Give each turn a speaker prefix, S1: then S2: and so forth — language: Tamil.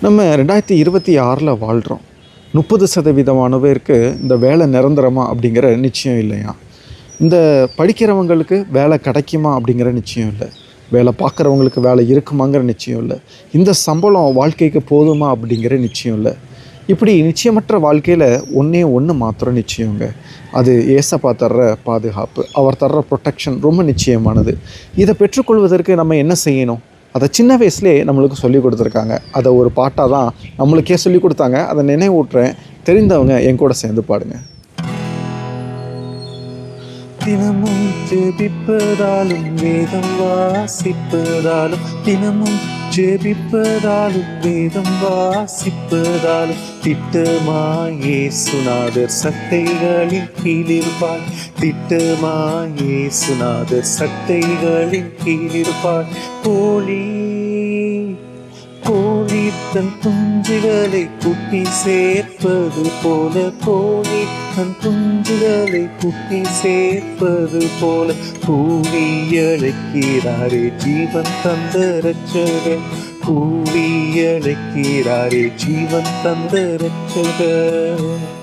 S1: நம்ம 2026 வாழ்கிறோம். 30% பேருக்கு இந்த வேலை நிரந்தரமா அப்படிங்கிற நிச்சயம் இல்லையா? இந்த படிக்கிறவங்களுக்கு வேலை கிடைக்குமா அப்படிங்கிற நிச்சயம் இல்லை. வேலை பார்க்குறவங்களுக்கு வேலை இருக்குமாங்கிற நிச்சயம் இல்லை. இந்த சம்பளம் வாழ்க்கைக்கு போதுமா அப்படிங்கிற நிச்சயம் இல்லை. இப்படி நிச்சயமற்ற வாழ்க்கையில் ஒன்றே ஒன்று மாத்திரம் நிச்சயங்க. அது ஏசப்பா தர்ற பாதுகாப்பு, அவர் தர்ற ப்ரொடெக்ஷன் ரொம்ப நிச்சயமானது. இதை பெற்றுக்கொள்வதற்கு நம்ம என்ன செய்யணும்? அதை சின்ன வயசுலேயே நம்மளுக்கு சொல்லி கொடுத்துருக்காங்க. அதை ஒரு பாட்டாக தான் நம்மளுக்கே சொல்லி கொடுத்தாங்க. அதை நினைவூட்டுறேன். தெரிந்தவங்க என் கூட சேர்ந்து பாடுங்க. தினமும் ஜெபிப்பதாலும் வேதம் வாசிப்பதாலும், தினமும் ஜெபிப்பதாலும் வேதம் வாசிப்பதாலும், திட்டமாயே சுனாதர் சட்டைகளின் கீழிருப்பார். திட்டமாயே சுனாதர் சட்டைகளின் கீழிருப்பார். கோழி கோழி தன் குஞ்சுகளை குட்டி சேர்ப்பது போல, கோழி தன் குஞ்சுகளை குட்டி சேர்ப்பது போல, கூவி அழைக்கிறாரே ஜீவன் தந்த ரட்சகர். கூவி அழைக்கிறாரே ஜீவன் தந்த ரட்சகர்.